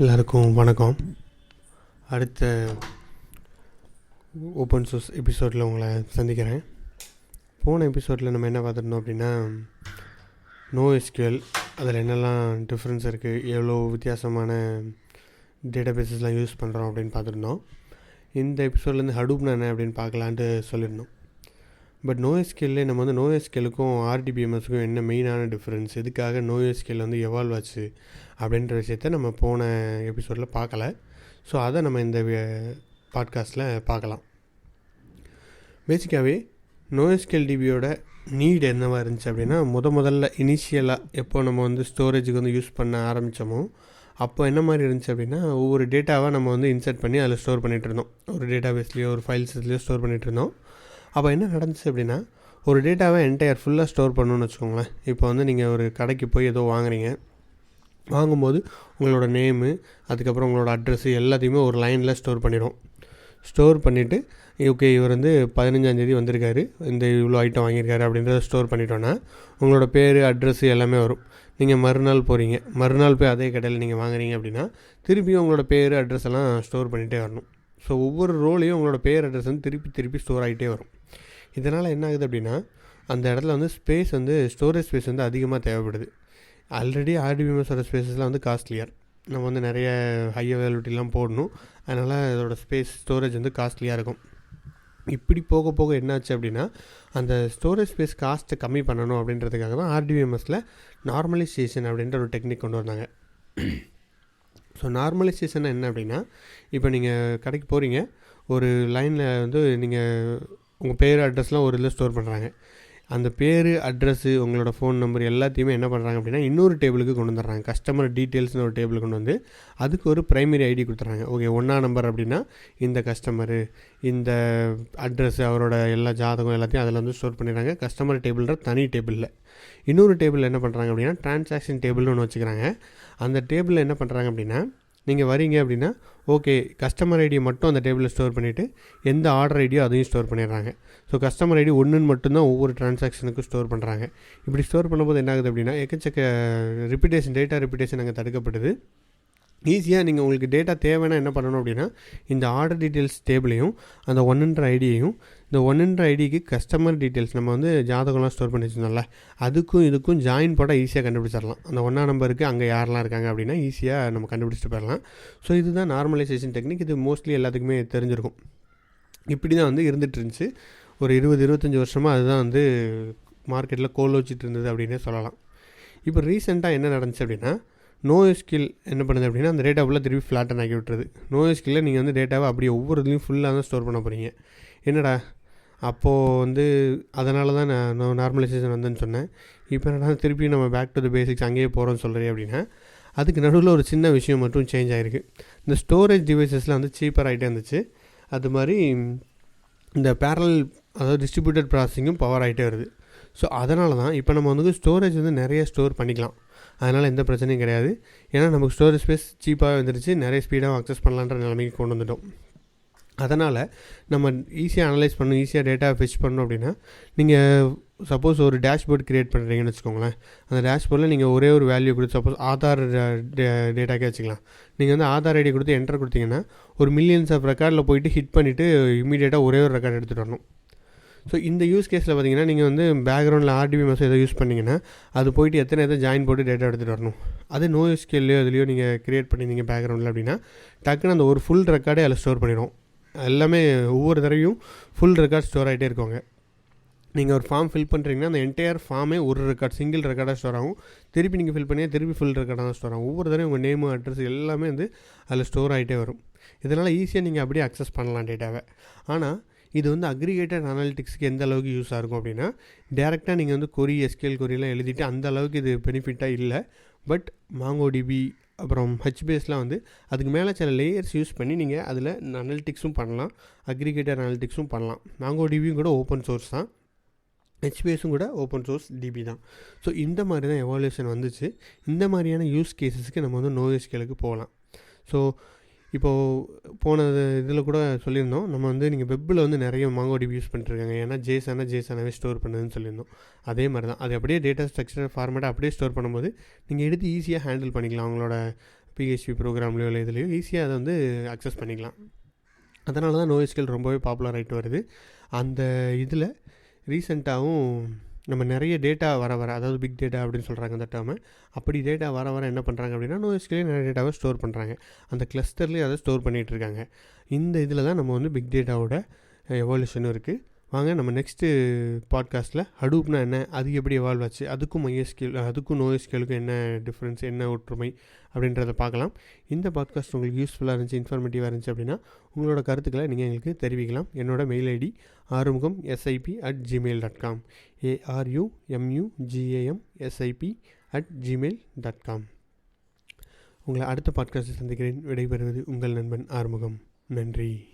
எல்லாருக்கும் வணக்கம். அடுத்த ஓப்பன் சோர்ஸ் எபிசோடில் உங்களை சந்திக்கிறேன். போன எபிசோடில் நம்ம என்ன பார்த்துருந்தோம் அப்படின்னா, NoSQL அதில் என்னெல்லாம் டிஃப்ரென்ஸ் இருக்குது, எவ்வளோ வித்தியாசமான டேட்டா பேஸஸ்லாம் யூஸ் பண்ணுறோம் அப்படின்னு பார்த்துருந்தோம். இந்த எபிசோட்லேருந்து ஹடூப்னா என்ன அப்படின்னு பார்க்கலான்ட்டு சொல்லியிருந்தோம். பட் NoSQL நம்ம வந்து NoSQLக்கும் RDBMSக்கும் என்ன மெயினான டிஃப்ரென்ஸ், எதுக்காக NoSQL வந்து எவால்வ் ஆச்சு அப்படின்ற விஷயத்த நம்ம போன எபிசோடில் பார்க்கல. ஸோ அதை நம்ம இந்த பாட்காஸ்ட்டில் பார்க்கலாம். பேசிக்காகவே NoSQL DBயோட நீட் என்னவாக இருந்துச்சு அப்படின்னா, முதல்ல இனிஷியலாக எப்போ நம்ம வந்து ஸ்டோரேஜுக்கு வந்து யூஸ் பண்ண ஆரம்பித்தோமோ அப்போ என்ன மாதிரி இருந்துச்சு அப்படின்னா, ஒவ்வொரு டேட்டாவாக நம்ம வந்து இன்சர்ட் பண்ணி அதில் ஸ்டோர் பண்ணிகிட்டு இருந்தோம். ஒரு டேட்டா பேஸ்லேயோ ஒரு ஃபைல்ஸ்லேயோ ஸ்டோர் பண்ணிகிட்டு இருந்தோம். அப்போ என்ன நடந்துச்சு அப்படின்னா, ஒரு டேட்டாவை என்டையர் ஃபுல்லாக ஸ்டோர் பண்ணணும்னு வச்சுக்கோங்களேன். இப்போ வந்து நீங்கள் ஒரு கடைக்கு போய் ஏதோ வாங்குறீங்க, வாங்கும்போது உங்களோட நேமு, அதுக்கப்புறம் உங்களோட அட்ரஸ்ஸு எல்லாத்தையுமே ஒரு லைனில் ஸ்டோர் பண்ணிடும். ஸ்டோர் பண்ணிவிட்டு ஓகே இவர் வந்து 15ஆந்தேதி வந்திருக்காரு, இந்த இவ்வளோ ஐட்டம் வாங்கியிருக்காரு அப்படின்றத ஸ்டோர் பண்ணிட்டோன்னா உங்களோட பேர், அட்ரஸ்ஸு எல்லாமே வரும். நீங்கள் மறுநாள் போகிறீங்க, மறுநாள் போய் அதே கடையில் நீங்கள் வாங்குறீங்க அப்படின்னா திருப்பியும் உங்களோட பேர், அட்ரஸ் எல்லாம் ஸ்டோர் பண்ணிகிட்டே வரணும். ஸோ ஒவ்வொரு ரோலையும் உங்களோட பேர், அட்ரஸ் வந்து திருப்பி ஸ்டோர் ஆகிட்டே வரும். இதனால் என்ன ஆகுது அப்படின்னா, அந்த இடத்துல வந்து ஸ்பேஸ் வந்து ஸ்டோரேஜ் ஸ்பேஸ் வந்து அதிகமாக தேவைப்படுது. ஆல்ரெடி RDBMSோட ஸ்பேஸஸ்லாம் வந்து காஸ்ட்லியர். நம்ம வந்து நிறைய ஹை அவைலபிலிட்டிலாம் போடணும். அதனால் அதோட ஸ்டோரேஜ் வந்து காஸ்ட்லியாக இருக்கும். இப்படி போக போக என்னாச்சு அப்படின்னா, அந்த ஸ்டோரேஜ் ஸ்பேஸ் காஸ்ட்டை கம்மி பண்ணணும் அப்படின்றதுக்காக தான் RDBMSல நார்மலைசேஷன் அப்படின்ற ஒரு டெக்னிக் கொண்டு வந்தாங்க. ஸோ நார்மலைசேஷன் என்ன அப்படின்னா, இப்போ நீங்கள் கடைக்கு போகிறீங்க, ஒரு லைனில் வந்து நீங்கள் உங்கள் பேர், அட்ரஸ்லாம் ஒரு இதில் ஸ்டோர் பண்ணுறாங்க. அந்த பேர், அட்ரஸ்ஸு, உங்களோட ஃபோன் நம்பர் எல்லாத்தையுமே என்ன பண்ணுறாங்க அப்படின்னா இன்னொரு டேபிளுக்கு கொண்டு வந்துடுறாங்க. கஸ்டமர் டீட்டெயில்ஸ்னு ஒரு டேபிள் கொண்டு வந்து அதுக்கு ஒரு ப்ரைமரி ஐடி கொடுத்துட்றாங்க. ஓகே, 1ஆம் நம்பர் அப்படின்னா இந்த கஸ்டமரு, இந்த அட்ரஸ்ஸு, அவரோட எல்லா ஜாதகம் எல்லாத்தையும் அதில் வந்து ஸ்டோர் பண்ணிடுறாங்க. கஸ்டமர் டேபிள்ன்ற தனி டேபிளில். இன்னொரு டேபிள் என்ன பண்ணுறாங்க அப்படின்னா டிரான்சாக்ஷன் டேபிள்னு ஒன்று வச்சுக்கிறாங்க. அந்த டேபிளில் என்ன பண்ணுறாங்க அப்படின்னா, நீங்கள் வரீங்க அப்படின்னா ஓகே கஸ்டமர் ஐடியை மட்டும் அந்த டேபிளில் ஸ்டோர் பண்ணிவிட்டு எந்த ஆர்டர் ஐடியோ அதையும் ஸ்டோர் பண்ணிடுறாங்க. ஸோ கஸ்டமர் ஐடி ஒன்றுன்னு மட்டும்தான் ஒவ்வொரு டிரான்சாக்ஷனுக்கும் ஸ்டோர் பண்ணுறாங்க. இப்படி ஸ்டோர் பண்ணும்போது என்ன ஆகுது அப்படின்னா, எக்கச்சக்க டேட்டா ரிப்பிட்டேஷன் அங்கே தடுக்கப்படுது. ஈஸியாக நீங்கள் உங்களுக்கு டேட்டா தேவைன்னா என்ன பண்ணணும் அப்படின்னா, இந்த ஆர்டர் டீட்டெயில்ஸ் டேபிளையும் அந்த 1ன்ற ஐடியையும், இந்த 1ன்ற ஐடிக்கு கஸ்டமர் டீட்டெயில்ஸ் நம்ம வந்து ஜாதகம்லாம் ஸ்டோர் பண்ணி வச்சுருந்தோம்ல, அதுக்கும் இதுக்கும் ஜாயின் போட்டால் ஈஸியாக கண்டுபிடிச்சிடலாம். அந்த 1ஆம் நம்பருக்கு அங்கே யாரெல்லாம் இருக்காங்க அப்படின்னா ஈஸியாக நம்ம கண்டுபிடிச்சிட்டு போயிடலாம். ஸோ இதுதான் நார்மலைசேஷன் டெக்னிக். இது மோஸ்ட்லி எல்லாத்துக்குமே தெரிஞ்சிருக்கும். இப்படி தான் வந்து இருந்துகிட்டு இருந்துச்சு. ஒரு 20-25 வருஷமாக அதுதான் வந்து மார்க்கெட்டில் கோலோச்சிட்டு இருந்தது அப்படின்னே சொல்லலாம். இப்போ ரீசெண்டாக என்ன நடந்துச்சு அப்படின்னா, NoSQL என்ன பண்ணுது அப்படின்னா, அந்த டேட்டா ஃபுல்லாக திருப்பி ஃப்ளாட்டன் ஆக்கி விட்டுருது. NoSQL நீங்கள் வந்து டேட்டாவை அப்படியே ஒவ்வொரு இதுலையும் ஃபுல்லாக தான் ஸ்டோர் பண்ண போகிறீங்க. என்னடா அப்போது வந்து அதனால தான் நான் நார்மலைசேஷன் வந்தேன்னு சொன்னேன். இப்போ என்னடா திருப்பி நம்ம பேக் டு த பேசிக்ஸ் அங்கேயே போகிறோன்னு சொல்கிறேன் அப்படின்னா, அதுக்கு நடுவில் ஒரு சின்ன விஷயம் மட்டும் சேஞ்ச் ஆகிருக்கு. இந்த ஸ்டோரேஜ் டிவைசஸ்லாம் வந்து சீப்பர் ஆகிட்டே இருந்துச்சு. அது மாதிரி இந்த பேரல், அதாவது டிஸ்ட்ரிபியூட்டட் ப்ராசஸிங்கும் பவர் ஆகிட்டே வருது. ஸோ அதனால தான் இப்போ நம்ம வந்து ஸ்டோரேஜ் வந்து நிறைய ஸ்டோர் பண்ணிக்கலாம். அதனால் எந்த பிரச்சனையும் கிடையாது. ஏன்னா நமக்கு ஸ்டோரேஜ் ஸ்பேஸ் சீப்பாக வந்துருச்சு, நிறைய ஸ்பீடாக அக்சஸ் பண்ணலான்ற நிலைமைக்கு கொண்டு வந்துட்டோம். அதனால் நம்ம ஈஸியாக அனலைஸ் பண்ணணும், ஈஸியாக டேட்டா ஃபெச் பண்ணணும் அப்படின்னா, நீங்கள் சப்போஸ் ஒரு டேஷ்போர்ட் க்ரியேட் பண்ணுறீங்கன்னு வச்சுக்கோங்களேன். அந்த டேஷ்போர்டில் நீங்கள் ஒரே ஒரு வேல்யூ கொடுத்து, சப்போஸ் ஆதார் டேட்டாக்கே வச்சுக்கலாம். நீங்கள் வந்து ஆதார் ஐடி கொடுத்து என்டர் கொடுத்தீங்கன்னா ஒரு மில்லியன்ஸ் ஆஃப் ரெக்கார்டில் போய்ட்டு ஹிட் பண்ணிவிட்டு இமீடியட்டாக ஒரே ஒரு ரெக்கார்ட் எடுத்துகிட்டு வரணும். ஸோ இந்த யூஸ் கேஸில் பார்த்தீங்கன்னா, நீங்கள் வந்து பேக்ரவுண்டில் RDBMS எதோ யூஸ் பண்ணிங்கன்னா அது போய்ட்டு எத்தனை ஜாயின் போட்டு டேட்டா எடுத்துகிட்டு வரணும். அது NoSQLலையோ அதுலேயோ நீங்கள் க்ரியேட் பண்ணியிருந்தீங்க பேக்ரவுண்டில் அப்படின்னா, டக்குன்னு அந்த ஒரு ஃபுல் ரெக்கார்டே அதில் ஸ்டோர் பண்ணிடும். எல்லாமே ஒவ்வொரு தடவையும் ஃபுல் ரெக்கார்ட் ஸ்டோர் ஆகிட்டே இருக்கோங்க. நீங்கள் ஒரு ஃபார்ம் ஃபில் பண்ணுறீங்கன்னா அந்த என்டையர் ஃபார்மே ஒரு ரெக்கார்ட், சிங்கிள் ரெக்கார்டாக ஸ்டோர் ஆகும். திருப்பி நீங்கள் ஃபில் பண்ணியா திருப்பி ஃபுல் ரெக்கார்டாக தான் ஸ்டோர் ஆகும். ஒவ்வொரு தடவையும் உங்கள் நேமு, அட்ரஸ் எல்லாமே வந்து அதில் ஸ்டோர் ஆகிட்டே வரும். இதனால் ஈஸியாக நீங்கள் அப்படியே அக்சஸ் பண்ணலாம் டேட்டாவை. ஆனால் இது வந்து அக்ரிகேட்டட் அனாலிட்டிக்ஸ்க்கு எந்த அளவுக்கு யூஸாக இருக்கும் அப்படின்னா, டேரெக்டாக நீங்கள் வந்து SQL கொரியெல்லாம் எழுதிட்டு அந்த அளவுக்கு இது பெனிஃபிட்டாக இல்லை. பட் MongoDB அப்புறம் HBaseலாம் வந்து அதுக்கு மேலே சில லேயர்ஸ் யூஸ் பண்ணி நீங்கள் அதில் அனாலிட்டிக்ஸும் பண்ணலாம், அக்ரிகேட்டட் அனாலிட்டிக்ஸும் பண்ணலாம். MongoDBயும் கூட ஓப்பன் சோர்ஸ் தான், HBaseம் கூட ஓப்பன் சோர்ஸ் DB தான். ஸோ இந்த மாதிரி தான் எவால்யூஷன் வந்துச்சு. இந்த மாதிரியான யூஸ் கேஸஸ்க்கு நம்ம வந்து NoSQLக்கு போகலாம். ஸோ இப்போது போன இதில் கூட சொல்லியிருந்தோம், நம்ம வந்து நீங்கள் வெப்பில் வந்து நிறைய MongoDB யூஸ் பண்ணிட்டுருக்காங்க. ஏன்னா ஜேசனாகவே ஸ்டோர் பண்ணுதுன்னு சொல்லியிருந்தோம். அதே மாதிரி தான் அது அப்படியே டேட்டா ஸ்ட்ரக்சர் ஃபார்மேட்டாக அப்படியே ஸ்டோர் பண்ணும்போது நீங்கள் எடுத்து ஈஸியாக ஹேண்டில் பண்ணிக்கலாம். அவங்களோட பிஹெச்பி ப்ரோக்ராம்லையோ இல்லை இதுலையோ ஈஸியாக அதை வந்து அக்சஸ் பண்ணிக்கலாம். அதனால தான் NoSQL ரொம்பவே பாப்புலர் ஆகிட்டு வருது. அந்த இதில் ரீசெண்டாகவும் நம்ம நிறைய டேட்டா வர அதாவது பிக் டேட்டா அப்படின்னு சொல்கிறாங்க அந்த டேர்மை. அப்படி டேட்டா வர என்ன பண்ணுறாங்க அப்படின்னா NoSQL நிறைய டேட்டாவை ஸ்டோர் பண்ணுறாங்க. அந்த கிளஸ்டர்லேயே அதை ஸ்டோர் பண்ணிகிட்டு இருக்காங்க. இந்த இதில் தான் நம்ம வந்து பிக் டேட்டாவோட எவால்யூஷனும் இருக்குது. வாங்க நம்ம நெக்ஸ்ட்டு பாட்காஸ்ட்டில் ஹடூப்னா என்ன, அது எப்படி எவால்வ் ஆச்சு, அதுக்கும் NoSQLக்கும் என்ன டிஃப்ரென்ஸ், என்ன ஒற்றுமை அப்படின்றத பார்க்கலாம். இந்த பாட்காஸ்ட் உங்களுக்கு யூஸ்ஃபுல்லாக இருந்துச்சு, இன்ஃபர்மேட்டிவாக இருந்துச்சு அப்படின்னா உங்களோட கருத்துக்களை நீங்கள் எங்களுக்கு தெரிவிக்கலாம். என்னோட மெயில் ஐடி arumugam@gmail.com arumugam@gmail.com. உங்களை அடுத்த பாட்காஸ்ட்டை சந்திக்கிறேன். விடைபெறுவது உங்கள் நண்பன் ஆறுமுகம். நன்றி.